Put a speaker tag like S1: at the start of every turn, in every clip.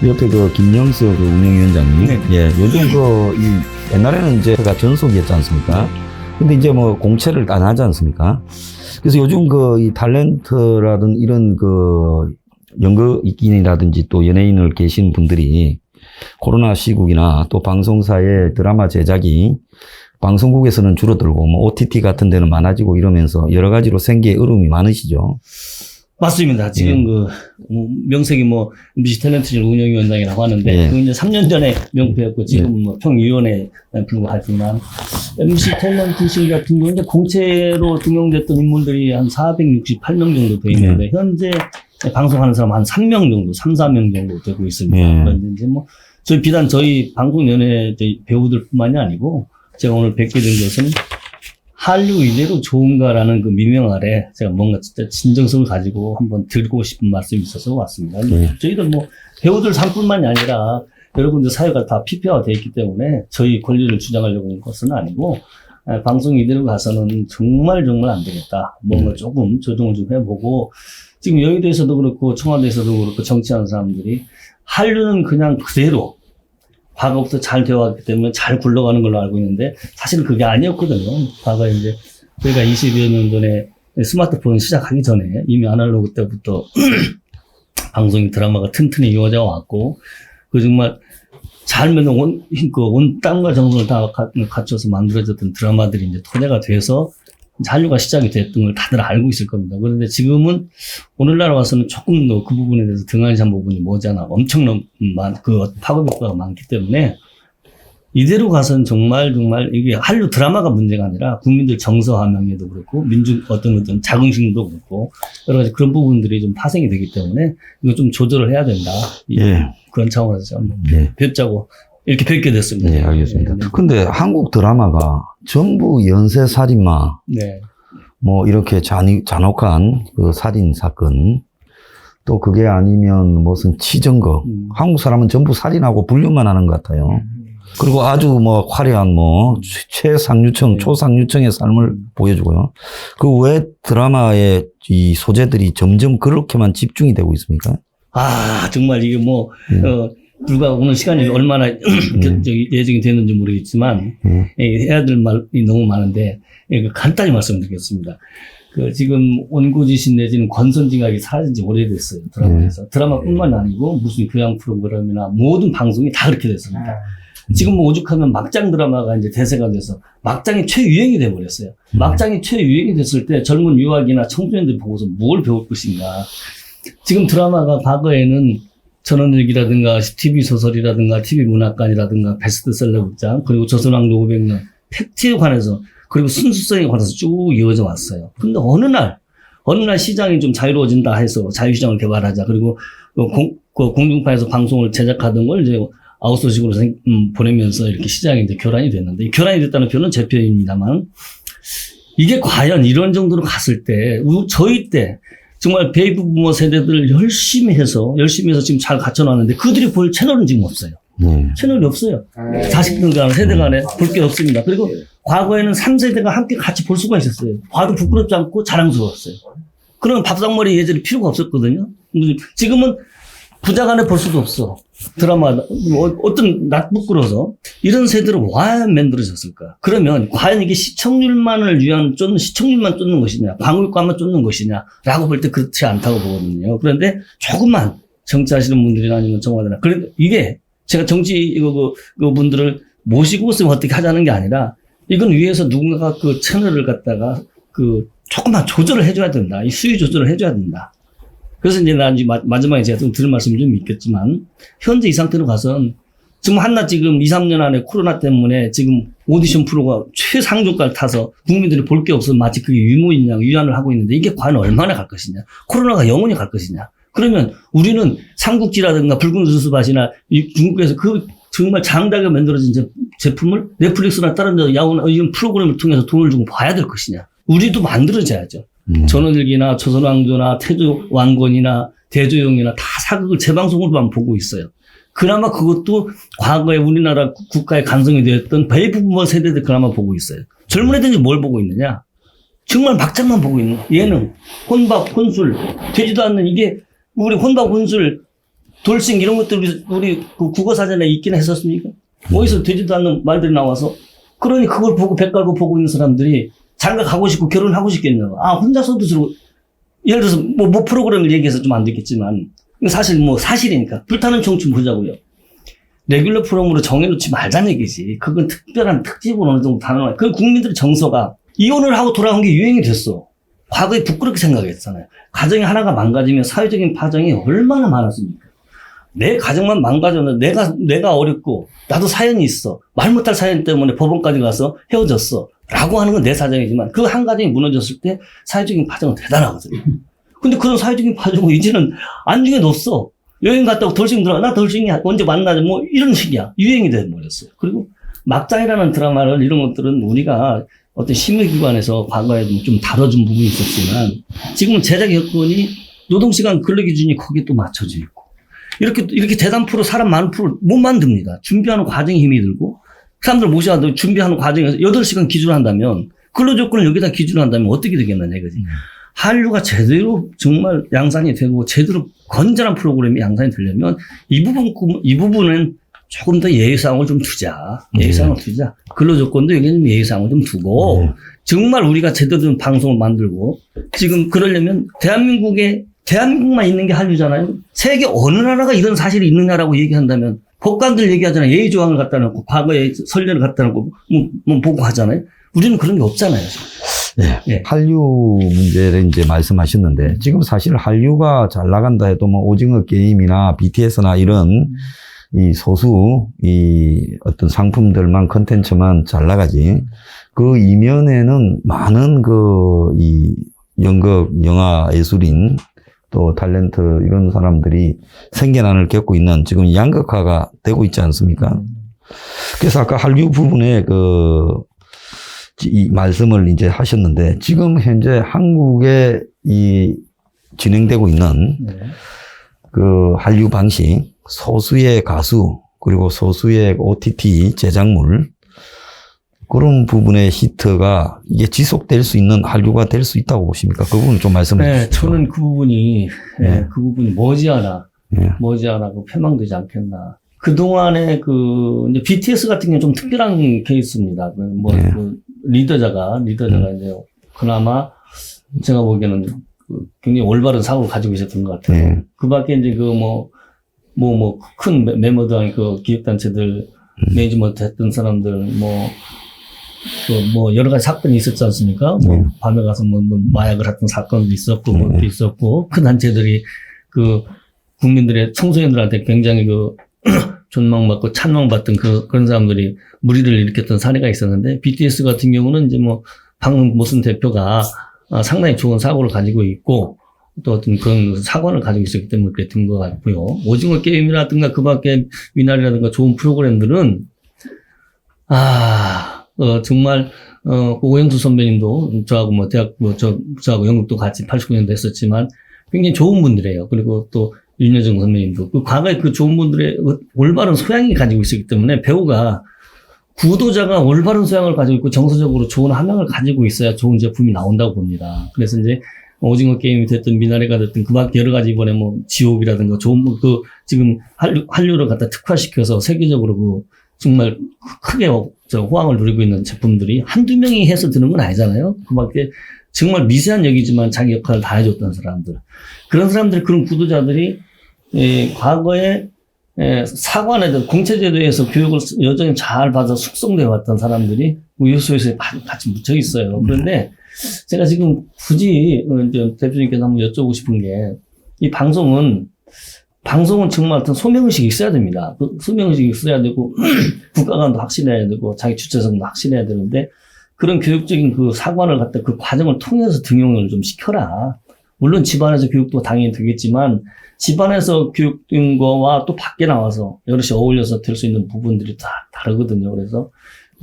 S1: 옆에 그 김영석 그 운영위원장님.
S2: 네.
S1: 예, 요즘 옛날에는 이제 제가 전속이었지 않습니까? 근데 이제 뭐 공채를 안 하지 않습니까? 그래서 요즘 이 탤런트라든 이런 연극인이라든지 또 연예인을 계신 분들이 코로나 시국이나 또 방송사의 드라마 제작이 방송국에서는 줄어들고 뭐 OTT 같은 데는 많아지고 이러면서 여러 가지로 생계에 어려움이 많으시죠.
S2: 맞습니다. 지금 명색이 뮤직 탤런트 운영위원장이라고 하는데, 그 이제 3년 전에 명패였고, 지금 평위원회에 불과하지만, 뮤직 탤런트 같은 경우는 공채로 등용됐던 인물들이 한 468명 정도 되어 있는데, 현재 방송하는 사람 한 3명 정도, 3, 4명 정도 되고 있습니다. 그런데 이제 비단 저희 방송연예 배우들뿐만이 아니고, 제가 오늘 뵙게 된 것은 한류 이대로 좋은가라는 그 미명 아래 제가 뭔가 진짜 진정성을 가지고 한번 드리고 싶은 말씀이 있어서 왔습니다. 저희들 배우들 삶뿐만이 아니라 여러분들 사회가 다 피폐화되어 있기 때문에 저희 권리를 주장하려고 하는 것은 아니고, 방송 이대로 가서는 정말 안 되겠다. 뭔가 조금 조정을 좀 해보고, 지금 여의도에서도 그렇고 청와대에서도 그렇고 정치하는 사람들이 한류는 그냥 그대로 과거부터 잘 되어왔기 때문에 잘 굴러가는 걸로 알고 있는데, 사실은 그게 아니었거든요. 과거에 이제 저희가 20여 년 전에 스마트폰 시작하기 전에 이미 아날로그 때부터 방송이 드라마가 튼튼히 이어져 왔고, 정말 잘 만든 온 땀과 정성을 다 갖춰서 만들어졌던 드라마들이 이제 토대가 돼서 한류가 시작이 됐던 걸 다들 알고 있을 겁니다. 그런데 지금은 오늘날 와서는 조금 더 그 부분에 대해서 등한시한 부분이 머지않아 엄청난 파급 효과가 많기 때문에, 이대로 가서는 정말 이게 한류 드라마가 문제가 아니라 국민들 정서 함양에도 그렇고 어떤 자긍심도 그렇고 여러 가지 그런 부분들이 좀 파생이 되기 때문에 이거 좀 조절을 해야 된다. 그런 차원에서 뵙자고 이렇게 뵙게 됐습니다.
S1: 네, 알겠습니다. 근데 한국 드라마가 전부 연쇄살인마, 이렇게 잔혹한 그 살인 사건, 또 그게 아니면 무슨 치정거, 한국 사람은 전부 살인하고 불륜만 하는 것 같아요. 그리고 아주 화려한 최상류층, 초상류층의 삶을 보여주고요. 그 왜 드라마의 이 소재들이 점점 그렇게만 집중이 되고 있습니까?
S2: 정말 이게 불과 오늘 시간이 얼마나 예정이 됐는지 모르겠지만, 해야 될 말이 너무 많은데, 간단히 말씀드리겠습니다. 지금 원고지신 내지는 권선징악이 사라진 지 오래됐어요, 드라마에서. 드라마뿐만 아니고 무슨 교양 프로그램이나 모든 방송이 다 그렇게 됐습니다. 지금 오죽하면 막장 드라마가 이제 대세가 돼서 막장이 최유행이 돼버렸어요. 막장이 최유행이 됐을 때 젊은 유학이나 청소년들이 보고서 뭘 배울 것인가. 지금 드라마가 과거에는 전원일기라든가 TV 소설이라든가 TV 문학관이라든가 베스트셀러 극장, 그리고 조선왕조 500년 팩트에 관해서, 그리고 순수성에 관해서 쭉 이어져 왔어요. 근데 어느 날 시장이 좀 자유로워진다 해서 자유시장을 개발하자. 그리고 공중파에서 방송을 제작하던 걸 이제 아웃소싱으로 보내면서 이렇게 시장이 이제 교란이 됐는데, 이 교란이 됐다는 표현은 제 표현입니다만, 이게 과연 이런 정도로 갔을 때, 저희 때 정말 베이비 부모 세대들 열심히 해서 지금 잘 갖춰놨는데, 그들이 볼 채널은 지금 없어요. 채널이 없어요. 자식들 간 세대 간에 볼 게 없습니다. 그리고 과거에는 3세대가 함께 같이 볼 수가 있었어요. 봐도 부끄럽지 않고 자랑스러웠어요. 그런 밥상머리 예절이 필요가 없었거든요. 지금은 부자간에 볼 수도 없어. 드라마, 어떤 낯부끄러워서. 이런 세대로 왜 만들어졌을까? 그러면 과연 이게 시청률만 쫓는 것이냐, 광고효과만 쫓는 것이냐, 라고 볼 때 그렇지 않다고 보거든요. 그런데 조금만 정치하시는 분들이나 아니면 청와대나, 그래도 이게 제가 정치 분들을 모시고 있으면 어떻게 하자는 게 아니라, 이건 위에서 누군가가 그 채널을 갖다가 조금만 조절을 해줘야 된다. 이 수위 조절을 해줘야 된다. 그래서 이제 마지막에 제가 좀 들을 말씀이 좀 있겠지만, 현재 이 상태로 가선 지금 지금 2, 3년 안에 코로나 때문에 지금 오디션 프로가 최상조가를 타서 국민들이 볼 게 없어서 마치 그게 유모인 양 위안을 하고 있는데, 이게 과연 얼마나 갈 것이냐. 코로나가 영원히 갈 것이냐. 그러면 우리는 삼국지라든가 붉은 수수밭이나 중국에서 정말 장다하게 만들어진 제품을 넷플릭스나 다른 데 이런 프로그램을 통해서 돈을 주고 봐야 될 것이냐. 우리도 만들어져야죠. 전원일기나 조선왕조나 태조왕건이나 대조영이나 다 사극을 재방송으로만 보고 있어요. 그나마 그것도 과거에 우리나라 국가의 간성이 되었던 베이비 부모 세대들 그나마 보고 있어요. 젊은 애들이 뭘 보고 있느냐? 정말 막장만 보고 있는 예능, 혼밥, 혼술, 되지도 않는 이게 우리 혼밥, 혼술 돌싱 이런 것들 우리 그 국어사전에 있긴 했었습니까? 어디서 되지도 않는 말들이 나와서 그러니 그걸 보고 배 깔고 보고 있는 사람들이 장가 가고 싶고 결혼하고 싶겠냐. 혼자서도 예를 들어서 뭐 프로그램을 얘기해서 좀 안 되겠지만 사실 뭐 사실이니까 불타는 청춘 보자고요. 레귤러 프로그램으로 정해놓지 말자는 얘기지. 그건 특별한 특집으로 어느 정도 다뤄놔. 그 국민들의 정서가 이혼을 하고 돌아온 게 유행이 됐어. 과거에 부끄럽게 생각했잖아요. 가정이 하나가 망가지면 사회적인 파장이 얼마나 많았습니까? 내 가정만 망가졌는데 내가 어렵고 나도 사연이 있어. 말 못할 사연 때문에 법원까지 가서 헤어졌어. 라고 하는 건 내 사정이지만 그 한 가정이 무너졌을 때 사회적인 파장은 대단하거든요. 근데 그런 사회적인 파장은 이제는 안중에 넣었어. 여행 갔다고 돌싱 들어가. 나 돌싱이 언제 만나자. 뭐 이런 식이야. 유행이 돼버렸어요. 그리고 막장이라는 드라마를 이런 것들은 우리가 어떤 심의기관에서 과거에 좀 다뤄준 부분이 있었지만 지금은 제작 여건이 노동시간 근로기준이 거기에 또 맞춰져 있고 이렇게 대단 프로 사람 많은 프로 못 만듭니다. 준비하는 과정에 힘이 들고 사람들 모셔와도 준비하는 과정에서 8시간 기준을 한다면 근로조건을 여기다 기준을 한다면 어떻게 되겠나 이거지. 한류가 제대로 정말 양산이 되고 제대로 건전한 프로그램이 양산이 되려면 이 부분은 조금 더 예의사항을 좀 두자. 예의사항을 두자. 근로조건도 여기는 좀 예의사항을 좀 두고 정말 우리가 제대로 된 방송을 만들고 지금 그러려면 대한민국만 있는 게 한류잖아요. 세계 어느 나라가 이런 사실이 있느냐라고 얘기한다면 법관들 얘기하잖아요. 예의조항을 갖다 놓고 과거에 선례를 갖다 놓고 뭐 보고 하잖아요. 우리는 그런 게 없잖아요.
S1: 네.
S2: 네.
S1: 한류 문제를 이제 말씀하셨는데 지금 사실 한류가 잘 나간다 해도 뭐 오징어 게임이나 BTS나 이런 이 소수 이 어떤 상품들만 컨텐츠만 잘 나가지 그 이면에는 많은 그 이 연극 영화 예술인 또 탤런트 이런 사람들이 생계난을 겪고 있는 지금 양극화가 되고 있지 않습니까? 그래서 아까 한류 부분에 이 말씀을 이제 하셨는데 지금 현재 한국에 이 진행되고 있는 그 한류 방식 소수의 가수 그리고 소수의 OTT 제작물 그런 부분의 히트가 이게 지속될 수 있는 한류가 될 수 있다고 보십니까? 그 부분 좀 말씀해 주시죠.
S2: 네, 저는 그 부분이 머지않아 그 폐망되지 않겠나. 그동안에 이제 BTS 같은 경우는 좀 특별한 케이스입니다. 그 리더자가 이제 그나마 제가 보기에는 굉장히 올바른 사고를 가지고 있었던 것 같아요. 그 밖에 이제 큰 멤버들, 기획단체들, 매니지먼트 했던 사람들, 여러 가지 사건이 있었지 않습니까? 밤에 가서 마약을 했던 사건도 있었고, 뭐 있었고, 큰 단체들이 국민들의 청소년들한테 굉장히 존망받고 찬망받던 그런 사람들이 무리를 일으켰던 사례가 있었는데, BTS 같은 경우는 이제 방금 무슨 대표가 상당히 좋은 사고를 가지고 있고, 또 어떤 그런 사관을 가지고 있었기 때문에 그랬던 것 같고요. 오징어 게임이라든가 그 밖에 위날이라든가 좋은 프로그램들은, 정말, 오영수 선배님도 저하고 저하고 연극도 같이 89년도 했었지만 굉장히 좋은 분들이에요. 그리고 또 윤여정 선배님도 과거에 그 좋은 분들의 올바른 소양이 가지고 있었기 때문에 배우가 구도자가 올바른 소양을 가지고 있고 정서적으로 좋은 함량을 가지고 있어야 좋은 제품이 나온다고 봅니다. 그래서 이제 오징어 게임이 됐든 미나리가 됐든 그 밖에 여러 가지 이번에 지옥이라든가 좋은 지금 한류를 갖다 특화시켜서 세계적으로 정말 크게 호황을 누리고 있는 제품들이 한두 명이 해서 드는 건 아니잖아요. 그 밖에 정말 미세한 역이지만 자기 역할을 다 해줬던 사람들. 그런 사람들, 그런 구도자들이 과거에 사관에든 공채제도에서 교육을 여전히 잘 받아 숙성되어 왔던 사람들이 요소에서 같이 묻혀 있어요. 그런데 제가 지금 굳이 이제 대표님께서 한번 여쭤보고 싶은 게 이 방송은 정말 어떤 소명의식이 있어야 됩니다. 그 소명의식이 있어야 되고 국가관도 확실해야 되고 자기 주체성도 확실해야 되는데 그런 교육적인 사관을 갖다 그 과정을 통해서 등용을 좀 시켜라. 물론 집안에서 교육도 당연히 되겠지만 집안에서 교육된 거와 또 밖에 나와서 여럿이 어울려서 될 수 있는 부분들이 다 다르거든요. 그래서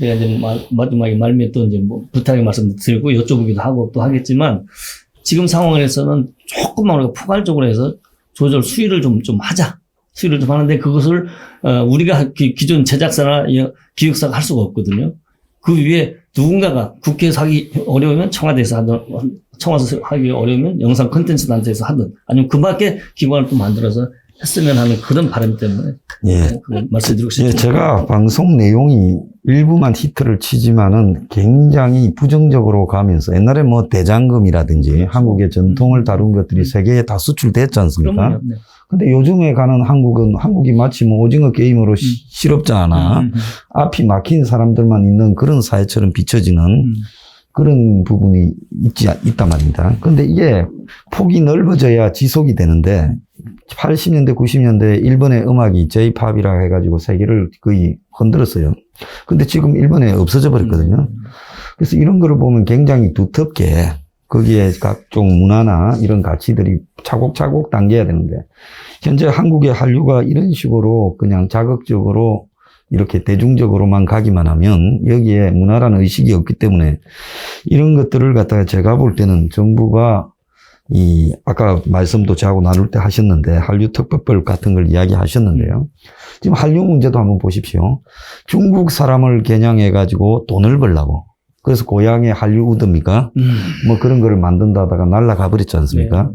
S2: 제가 이제 마지막에 말미에 또 이제 부탁의 말씀도 드리고 여쭤보기도 하고 또 하겠지만 지금 상황에서는 조금만 우리가 포괄적으로 해서 조절 수위를 좀 하자. 수위를 좀 하는데 그것을 우리가 기존 제작사나 기획사가 할 수가 없거든요. 그 위에 누군가가 국회에서 하기 어려우면 청와대에서 하든 청와대에서 하기 어려우면 영상 콘텐츠 단체에서 하든 아니면 그 밖에 기관을 또 만들어서 했으면 하는 그런 바람 때문에
S1: 예.
S2: 말씀드리고
S1: 예,
S2: 싶습니다.
S1: 제가 방송 내용이 일부만 히트를 치지만은 굉장히 부정적으로 가면서 옛날에 뭐 대장금이라든지 한국의 전통을 다룬 것들이 세계에 다 수출됐지 않습니까?
S2: 그럼요. 네.
S1: 근데 요즘에 가는 한국은 한국이 마치 뭐 오징어 게임으로 실업자나 앞이 막힌 사람들만 있는 그런 사회처럼 비춰지는 그런 부분이 있단 말입니다. 근데 이게 폭이 넓어져야 지속이 되는데 80년대, 90년대 일본의 음악이 J-팝이라 해가지고 세계를 거의 흔들었어요. 근데 지금 일본에 없어져 버렸거든요. 그래서 이런 거를 보면 굉장히 두텁게 거기에 각종 문화나 이런 가치들이 차곡차곡 당겨야 되는데 현재 한국의 한류가 이런 식으로 그냥 자극적으로 이렇게 대중적으로만 가기만 하면 여기에 문화라는 의식이 없기 때문에 이런 것들을 갖다가 제가 볼 때는 정부가 아까 말씀도 저하고 나눌 때 하셨는데 한류 특별법 같은 걸 이야기하셨는데요. 지금 한류 문제도 한번 보십시오. 중국 사람을 겨냥해 가지고 돈을 벌라고. 그래서 고향에 한류 우드입니까? 뭐 그런 거를 만든다다가 날아가 버렸지 않습니까? 네.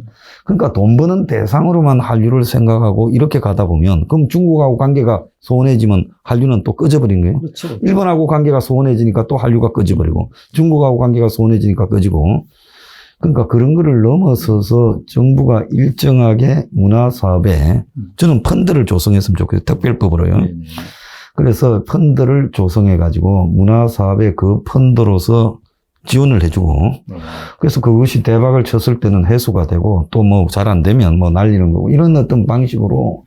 S1: 그러니까 돈 버는 대상으로만 한류를 생각하고 이렇게 가다 보면 그럼 중국하고 관계가 소원해지면 한류는 또 꺼져버린 거예요.
S2: 그렇죠.
S1: 일본하고 관계가 소원해지니까 또 한류가 꺼져버리고 중국하고 관계가 소원해지니까 꺼지고 그러니까 그런 거를 넘어서서 정부가 일정하게 문화사업에 저는 펀드를 조성했으면 좋겠어요. 특별법으로요. 네네. 그래서 펀드를 조성해가지고 문화사업에 그 펀드로서 지원을 해주고 그래서 그것이 대박을 쳤을 때는 회수가 되고 또 뭐 잘 안 되면 뭐 날리는 거고 이런 어떤 방식으로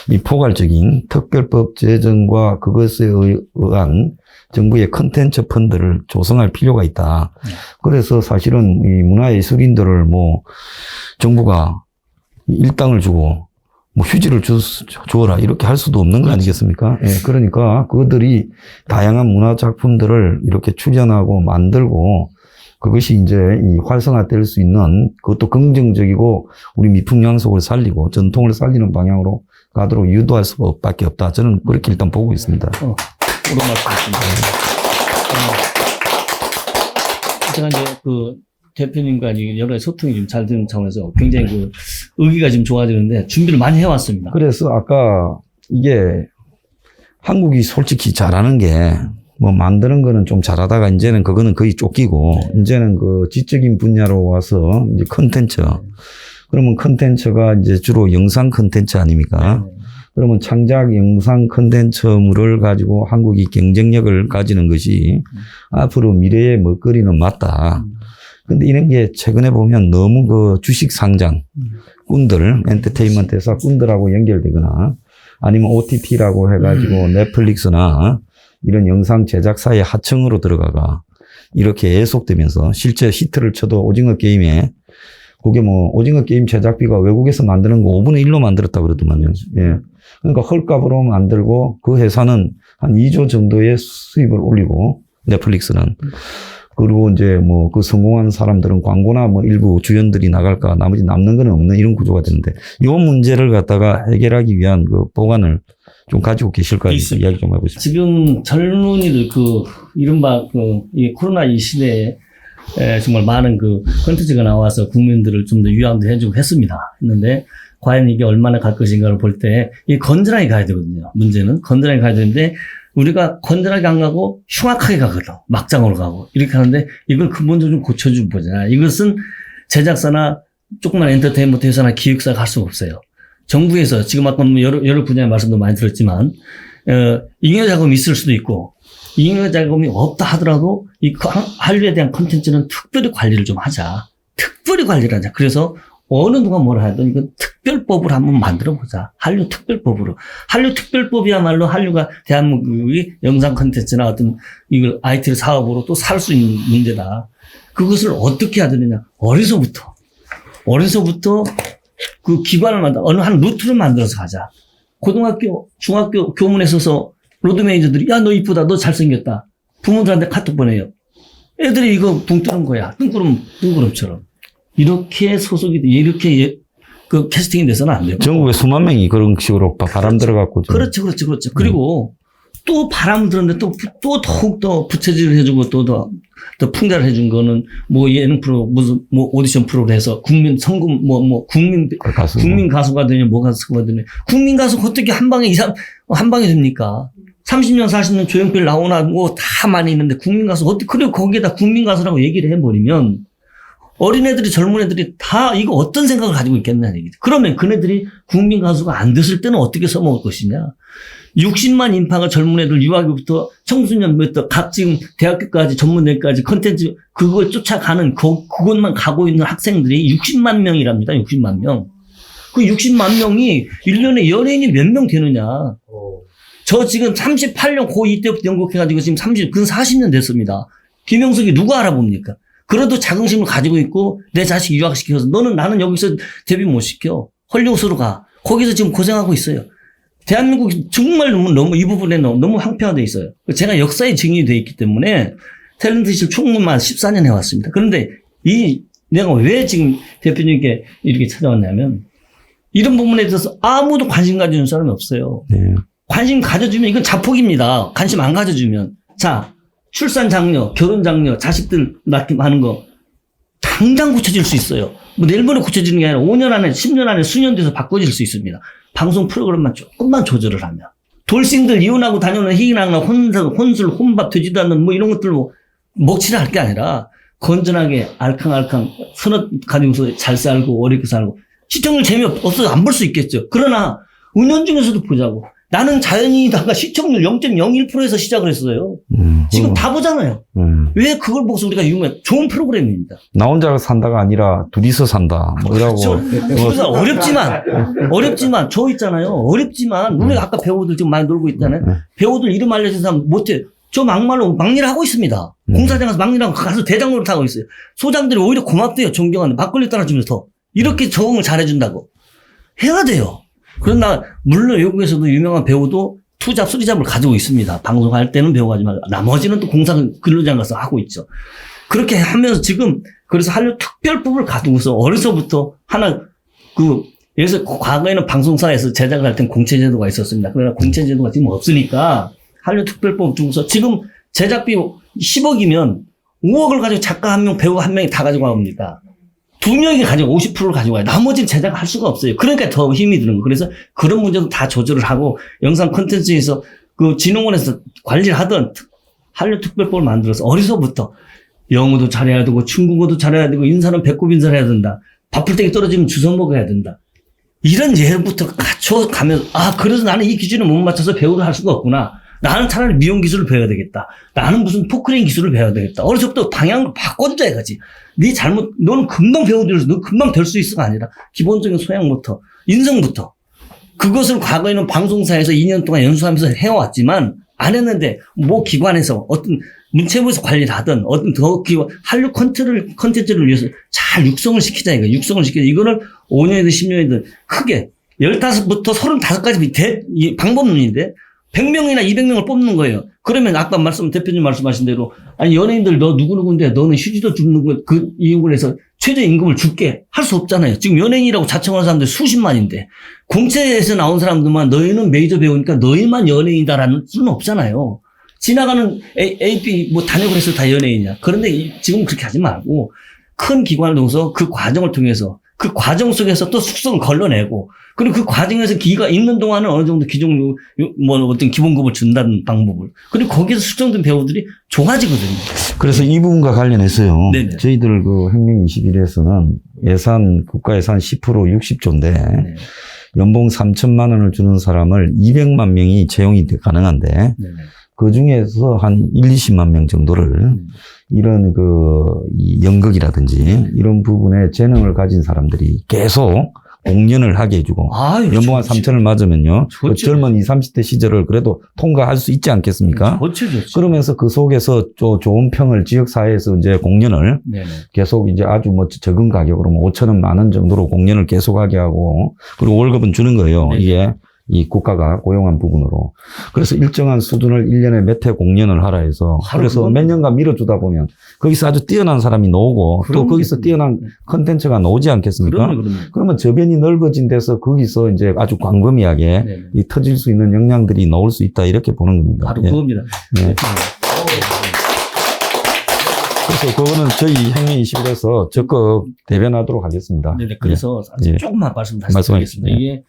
S1: 이 포괄적인 특별법 제정과 그것에 의한 정부의 컨텐츠 펀드를 조성할 필요가 있다. 그래서 사실은 이 문화예술인들을 뭐 정부가 일당을 주고 뭐 휴지를 주어라 이렇게 할 수도 없는 거 아니겠습니까? 예, 그러니까 그들이 다양한 문화 작품들을 이렇게 출연하고 만들고 그것이 이제 이 활성화될 수 있는 그것도 긍정적이고 우리 미풍양속을 살리고 전통을 살리는 방향으로 가도록 유도할 수밖에 없다. 저는 그렇게 일단 보고 있습니다.
S2: 옳은 말씀이십니다. 제가 이제 그 대표님과 여러 가지 소통이 좀 잘 되는 차원에서 굉장히 그 의기가 좀 좋아지는데 준비를 많이 해왔습니다.
S1: 그래서 아까 이게 한국이 솔직히 잘하는 게 뭐 만드는 거는 좀 잘하다가 이제는 그거는 거의 쫓기고 이제는 그 지적인 분야로 와서 이제 컨텐츠. 그러면 컨텐츠가 이제 주로 영상 컨텐츠 아닙니까? 그러면 창작 영상 컨텐츠물을 가지고 한국이 경쟁력을 가지는 것이 앞으로 미래의 먹거리는 맞다. 근데 이런 게 최근에 보면 너무 그 주식 상장, 꾼들, 엔터테인먼트 회사 꾼들하고 연결되거나 아니면 OTT라고 해가지고 넷플릭스나 이런 영상 제작사의 하청으로 들어가가 이렇게 예속되면서 실제 히트를 쳐도 오징어 게임에 그게 뭐 오징어 게임 제작비가 외국에서 만드는 거 5분의 1로 만들었다 그러더만요. 예. 그러니까 헐값으로 만들고 그 회사는 한 2조 정도의 수입을 올리고 넷플릭스는 그리고 이제 뭐 그 성공한 사람들은 광고나 뭐 일부 주연들이 나갈까 나머지 남는 건 없는 이런 구조가 되는데 이 문제를 갖다가 해결하기 위한 그 보관을 좀 가지고 계실까 이야기 좀 해보십시오.
S2: 지금 젊은이들 그 이른바 이 코로나 이 시대에 정말 많은 그 콘텐츠가 나와서 국민들을 좀 더 유양도 해주고 했는데 과연 이게 얼마나 갈 것인가를 볼 때 이 건전하게 가야 되거든요. 문제는 건전하게 가야 되는데 우리가 건전하게 안 가고 흉악하게 가거든. 막장으로 가고 이렇게 하는데 이걸 근본적으로 좀 고쳐주고 보잖아. 이것은 제작사나 조그만 엔터테인먼트 회사나 기획사가 할 수가 없어요. 정부에서 지금 아까 여러 분야의 말씀도 많이 들었지만 잉여 자금이 있을 수도 있고 잉여 자금이 없다 하더라도 이 한류에 대한 콘텐츠는 특별히 관리를 좀 하자. 특별히 관리를 하자. 그래서 어느 누가 뭐라 하든 이건 특별법을 한번 만들어 보자. 한류 특별법으로. 한류 특별법이야말로 한류가 대한민국이 영상 콘텐츠나 어떤 이걸 IT 사업으로 또 살 수 있는 문제다. 그것을 어떻게 해야 되느냐. 어려서부터 그 기관을 어느 한 루트를 만들어서 가자. 고등학교, 중학교 교문에 서서 로드 매니저들이 야, 너 이쁘다. 너 잘생겼다. 부모들한테 카톡 보내요. 애들이 이거 붕 뜨는 거야. 뜬구름처럼. 이렇게 소속이, 이렇게 그 캐스팅이 돼서는 안 돼요.
S1: 전국에 수만 명이 그런 식으로 바람 들어갔고.
S2: 그렇죠. 그리고 또 바람 들었는데 또 더욱더 부채질을 해주고 또 또 풍자를 해준 거는 뭐 예능 프로 무슨 뭐 오디션 프로를 해서 국민 성금 국민 가수가 되냐 뭐 가수가 되냐 국민 가수 어떻게 한 방에 한 방에 됩니까? 30년 40년 조용필 나오나 뭐 다 많이 있는데 국민 가수 어떻게 그리고 거기에다 국민 가수라고 얘기를 해버리면 어린애들이 젊은 애들이 다 이거 어떤 생각을 가지고 있겠냐는 얘기죠. 그러면 그네들이 국민 가수가 안 됐을 때는 어떻게 써먹을 것이냐. 60만 인파가 젊은 애들 유아기부터 청소년부터 각 지금 대학교까지 전문대까지 컨텐츠 그걸 쫓아가는 그것만 가고 있는 학생들이 60만 명이랍니다. 60만 명. 그 60만 명이 1년에 연예인이 몇 명 되느냐. 저 지금 38년 고2 때부터 연극해가지고 지금 40년 됐습니다. 김영석이 누가 알아봅니까? 그래도 자긍심을 가지고 있고 내 자식 유학시켜서 나는 여기서 데뷔 못 시켜. 헐리우드로 가. 거기서 지금 고생하고 있어요. 대한민국이 정말 너무 이 부분에 너무 황폐화되어 있어요. 제가 역사에 증인이 되어 있기 때문에 탤런트실 총무만 14년 해왔습니다. 그런데 내가 왜 지금 대표님께 이렇게 찾아왔냐면 이런 부분에 대해서 아무도 관심 가져주는 사람이 없어요. 네. 관심 가져주면 이건 자폭입니다. 관심 안 가져주면. 자, 출산 장려, 결혼 장려, 자식들 낳기 많은 거 당장 고쳐질 수 있어요. 뭐 내일 모레 고쳐지는 게 아니라 5년 안에 10년 안에 수년 뒤에서 바꿔질 수 있습니다. 방송 프로그램만 조금만 조절을 하면. 돌싱들 이혼하고 다녀오는 희귀낙나 혼술, 혼밥 되지도 않는 뭐 이런 것들로 먹칠을 할 게 아니라 건전하게 알캉알캉 선업 가지고서 잘 살고 어렵게 살고 시청률 재미없어서 안 볼 수 있겠죠. 그러나 은연중에서도 보자고. 나는 자연인이다가 시청률 0.01%에서 시작을 했어요. 지금 다 보잖아요. 왜 그걸 보고서 우리가 좋은 프로그램입니다.
S1: 나 혼자 산다가 아니라 둘이서 산다. 뭐 이라고.
S2: 그래서 어렵지만 저 있잖아요. 어렵지만 우리 아까 배우들 지금 많이 놀고 있잖아요. 배우들 이름 알려진 사람 못해. 저 막말로 막일 하고 있습니다. 공사장 가서 막일하고 가서 대장 노릇 하고 있어요. 소장들이 오히려 고맙대요. 존경하는데 막걸리 따라주면서 이렇게 적응을 잘해준다고 해야 돼요. 그러나 물론 외국에서도 유명한 배우도 투잡, 쓰리잡을 가지고 있습니다. 방송할 때는 배우가 하지만 나머지는 또 공사 근로장 가서 하고 있죠. 그렇게 하면서 지금 그래서 한류 특별법을 가지고서 어려서부터 그래서 과거에는 방송사에서 제작을 할 땐 공채제도가 있었습니다. 그러나 공채제도가 지금 없으니까 한류 특별법 중에서 지금 제작비 10억이면 5억을 가지고 작가 한 명, 배우 한 명이 다 가지고 갑니다. 2명이 가지고 50%를 가지고 가요. 나머지는 제작할 수가 없어요. 그러니까 더 힘이 드는 거예요. 그래서 그런 문제도 다 조절을 하고 영상 콘텐츠에서 그 진흥원에서 관리를 하던 한류 특별법을 만들어서 어려서부터 영어도 잘해야 되고 중국어도 잘해야 되고 인사는 배꼽 인사를 해야 된다. 밥풀떼기 떨어지면 주워 먹어야 된다. 이런 예부터 갖춰가면서 그래서 나는 이 기준에 못 맞춰서 배우를 할 수가 없구나. 나는 차라리 미용 기술을 배워야 되겠다. 나는 무슨 포크레인 기술을 배워야 되겠다. 어려서부터 방향을 바꿔줘야 가지. 너는 금방 배우들어서 너 금방 될 수 있어가 아니라 기본적인 소양부터, 인성부터. 그것을 과거에는 방송사에서 2년 동안 연수하면서 해왔지만 안 했는데 뭐 기관에서 어떤 문체부에서 관리를 하든 어떤 더 기관, 한류 컨텐츠를 위해서 잘 육성을 시키자 이거. 육성을 시키자. 이거를 5년이든 10년이든 크게 15부터 35까지 방법론인데 100명이나 200명을 뽑는 거예요. 그러면 아까 대표님 말씀하신 대로 아니 연예인들 너 누구누구인데 너는 휴지도 줍는 거 그 이용을 해서 최저임금을 줄게 할 수 없잖아요. 지금 연예인이라고 자청하는 사람들 수십만인데 공채에서 나온 사람들만 너희는 메이저 배우니까 너희만 연예인이다라는 수는 없잖아요. 지나가는 AP 뭐 단역을 해서 다 연예인이냐. 그런데 지금 그렇게 하지 말고 큰 기관을 통해서 그 과정을 통해서 그 과정 속에서 또 숙성을 걸러내고 그리고 그 과정에서 기가 있는 동안은 어느 정도 어떤 기본급을 준다는 방법을 그리고 거기서 숙성된 배우들이 좋아지거든요.
S1: 그래서 이 부분과 관련해서요.
S2: 네네.
S1: 저희들 그 혁명 21에서는 국가 예산 10% 60조인데
S2: 네.
S1: 연봉 3천만 원을 주는 사람을 200만 명이 채용이 가능한데
S2: 네네.
S1: 그 중에서 한 20만 명 정도를 이런 이 연극이라든지 이런 부분에 재능을 가진 사람들이 계속 공연을 하게 해주고 연봉 한 3천을 맞으면요. 그 젊은 20, 30대 시절을 그래도 통과할 수 있지 않겠습니까?
S2: 좋죠.
S1: 그러면서 그 속에서 좋은 평을 지역사회에서 이제 공연을
S2: 네네.
S1: 계속 이제 아주 적은 가격으로 5천 원, 10,000원 정도로 공연을 계속하게 하고 그리고 월급은 주는 거예요. 네네. 이게 이 국가가 고용한 부분으로. 그래서 일정한 수준을 1년에 몇 회 공연을 하라 해서 그래서 몇 년간 밀어주다 보면 거기서 아주 뛰어난 사람이 나오고 또 거기서 뛰어난 컨텐츠가 나오지 않겠습니까? 그러면 저변이 넓어진 데서 거기서 이제 아주 광범위하게 터질 수 있는 역량들이 나올 수 있다 이렇게 보는 겁니다.
S2: 바로 그겁니다. 네.
S1: 그래서 그거는 저희 혁명 21에서 적극 대변하도록 하겠습니다.
S2: 네네. 그래서
S1: 예.
S2: 조금만 말씀 다시
S1: 말씀하겠습니다.
S2: 드리겠습니다. 이게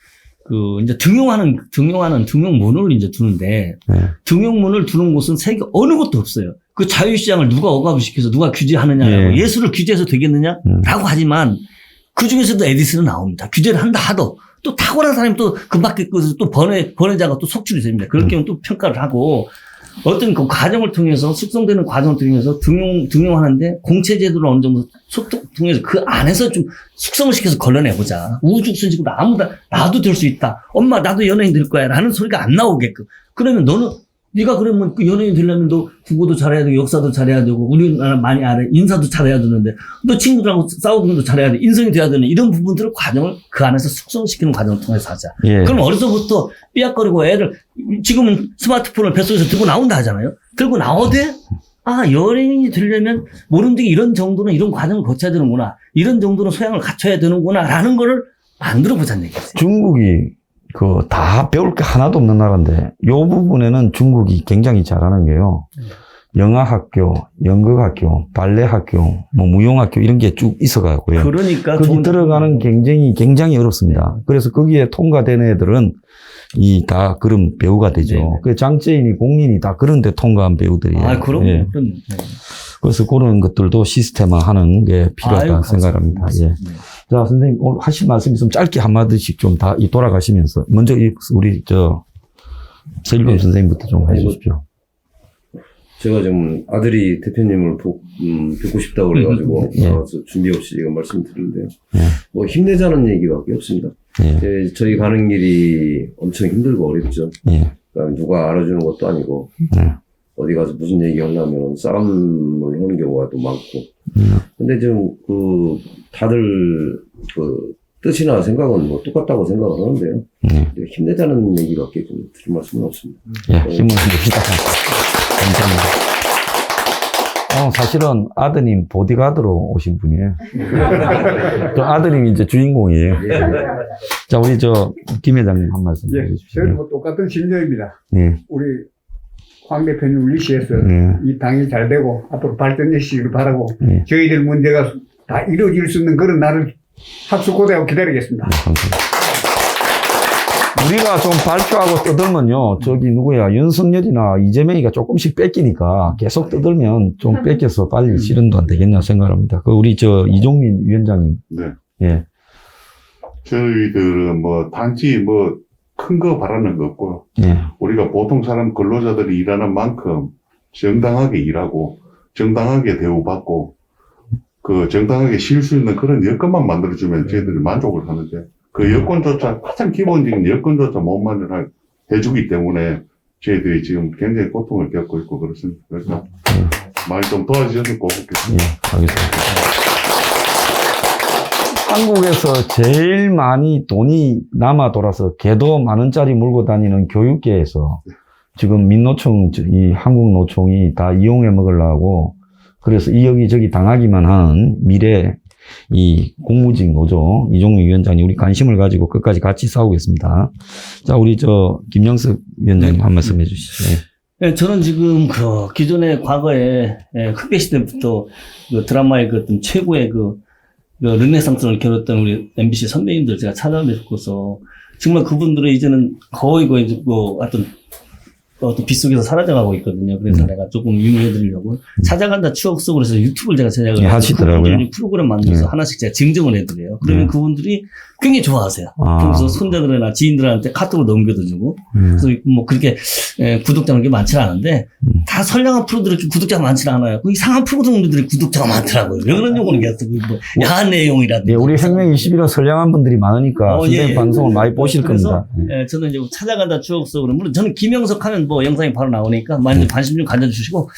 S2: 이제 등용문을 이제 두는데
S1: 네.
S2: 등용문을 두는 곳은 세계 어느 곳도 없어요. 그 자유시장을 누가 억압을 시켜서 누가 규제하느냐라고
S1: 예.
S2: 예술을 규제해서 되겠느냐라고 하지만 그 중에서도 에디슨은 나옵니다. 규제를 한다 하도 또 탁월한 사람이 또 금밖에 또 번외자가 또 속출이 됩니다. 그럴 경우 또 평가를 하고 어떤 그 과정을 통해서 숙성되는 과정을 통해서 등용하는데 공채 제도를 어느 정도 소통 통해서 그 안에서 좀 숙성을 시켜서 걸러내보자. 우죽순식으로 나도 될 수 있다. 엄마 나도 연예인 될 거야. 라는 소리가 안 나오게끔. 그러면 네가 그러면 그 연예인 되려면 너 국어도 잘해야 되고 역사도 잘해야 되고 우리나라 많이 알아. 인사도 잘해야 되는데 너 친구들하고 싸우는 것도 잘해야 돼. 인성이 돼야 되는 이런 부분들을 과정을 그 안에서 숙성시키는 과정을 통해서 하자.
S1: 예.
S2: 그럼 어려서부터 삐약거리고 애를 지금은 스마트폰을 뱃속에서 들고 나온다 하잖아요. 들고 나오되 연예인이 되려면 모름지기 이런 정도는 이런 과정을 거쳐야 되는구나. 이런 정도는 소양을 갖춰야 되는구나 라는 거를 만들어 보자는 얘기였어요.
S1: 중국이 다 배울 게 하나도 없는 나라인데, 요 부분에는 중국이 굉장히 잘하는 게요. 영화학교, 연극학교, 발레학교, 무용학교 이런 게 쭉 있어가고요.
S2: 그러니까
S1: 거기 들어가는 굉장히 어렵습니다. 그래서 거기에 통과된 애들은 다 그런 배우가 되죠.
S2: 네네.
S1: 그 장재인이, 공린이 다 그런데 통과한 배우들이에요.
S2: 그럼요.
S1: 예. 그래서 그런 것들도 시스템화하는 게 필요하다 생각합니다. 예. 자, 선생님, 오늘 하실 말씀 있으면 짧게 한마디씩 좀 다 돌아가시면서, 먼저 우리 서일범 선생님부터 좀 해주십시오.
S3: 제가 지금 아들이 대표님을 뵙고 싶다고 그래가지고, 나와서 준비 없이 지금 말씀드리는데요. 뭐 힘내자는 얘기밖에 없습니다. 저희 가는 길이 엄청 힘들고 어렵죠. 그다음에 누가 알아주는 것도 아니고, 어디 가서 무슨 얘기 하려면 싸움을 하는 경우가 또 많고. 근데 지금 다들 뜻이나 생각은 뭐 똑같다고 생각을 하는데요. 힘내자는 얘기밖에 좀 드릴 말씀은 없습니다.
S1: 힘을 냅시다. 감사합니다. 사실은 아드님 보디가드로 오신 분이에요. 그 아드님이 이제 주인공이에요. 자, 우리 김 회장님 한 말씀 해주십시오.
S4: 저희도 뭐 똑같은 심정입니다.
S1: 네.
S4: 우리 황 대표님 위시해서 이 당이 잘 되고 앞으로 발전되시기를 바라고 저희들 문제가 다 이루어질 수 있는 그런 날을 학수고대하고 기다리겠습니다.
S1: 감사합니다. 우리가 좀 발표하고 떠들면요, 윤석열이나 이재명이가 조금씩 뺏기니까 계속 떠들면 좀 뺏겨서 빨리 실현도 안 되겠냐 생각합니다. 우리 이종민 위원장님.
S5: 네.
S1: 예.
S5: 저희들은 단지 큰 거 바라는 거 없고요. 우리가 보통 사람 근로자들이 일하는 만큼 정당하게 일하고, 정당하게 대우받고, 정당하게 쉴 수 있는 그런 여건만 만들어주면 저희들이 만족을 하는데, 그 여건조차, 가장 기본적인 여건조차 못 해주기 때문에 저희들이 지금 굉장히 고통을 겪고 있고 그렇습니다. 그래서 많이 좀 도와주셨으면 고맙겠습니다.
S1: 알겠습니다. 한국에서 제일 많이 돈이 남아 돌아서 개도 10,000원짜리 물고 다니는 교육계에서 지금 민노총, 이 한국노총이 다 이용해 먹으려고 그래서 여기저기 당하기만 하는 미래 이 공무직 노조 이종민 위원장님 우리 관심을 가지고 끝까지 같이 싸우겠습니다. 자, 우리 김영석 위원장님 한 말씀 해주시죠.
S2: 네, 저는 지금 기존의 과거에 흑백 시대부터 드라마의 어떤 최고의 르네상스를 겨뤘던 우리 MBC 선배님들 제가 찾아뵙고서 정말 그분들은 이제는 거의 어떤 빗속에서 사라져가고 있거든요. 그래서 내가 조금 유명해드리려고 찾아간다 추억 속으로 해서 유튜브를 제가 제작을 해서
S1: 하시더라고요.
S2: 프로그램 만들어서 하나씩 제가 증정을 해드려요. 그러면 그분들이 굉장히 좋아하세요. 그래서 손자들이나 지인들한테 카톡으로 넘겨도 주고 그래서 그렇게 구독자는 게 많지 않은데 다 선량한 프로들이 구독자가 많지 않아요. 이상한 프로그램들이 구독자가 많더라고요. 왜 그런 용어는 야한 내용이라든지.
S1: 우리 혁명 21은 선량한 분들이 많으니까 선생님 방송을 많이 보실 겁니다.
S2: 저는 이제 찾아간다 추억 속으로 물론 저는 김영석 하면 영상이 바로 나오니까 많이 관심 좀 가져주시고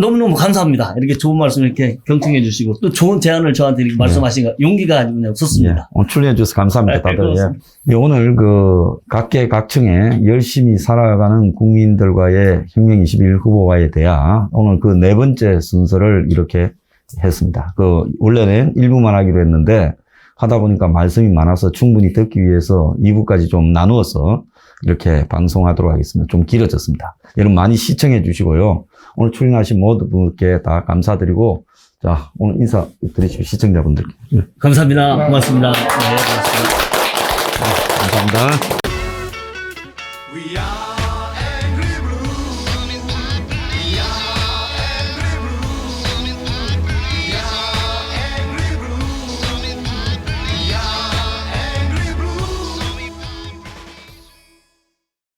S2: 너무너무 감사합니다. 이렇게 좋은 말씀 이렇게 경청해 주시고 또 좋은 제안을 저한테 이렇게 말씀하신 거 용기가 아주 그냥 섰습니다.
S1: 오늘 출연해 주셔서 감사합니다. 다들. 오늘 각계 각층에 열심히 살아가는 국민들과의 혁명 21 후보와의 대화 오늘 네 번째 순서를 이렇게 했습니다. 원래는 1부만 하기로 했는데 하다 보니까 말씀이 많아서 충분히 듣기 위해서 2부까지 좀 나누어서 이렇게 방송하도록 하겠습니다. 좀 길어졌습니다. 여러분 많이 시청해 주시고요. 오늘 출연하신 모든 분께 다 감사드리고, 자, 오늘 인사 드리시고 시청자분들.
S2: 감사합니다. 고맙습니다. 네, 고맙습니다.
S1: 감사합니다.
S6: We are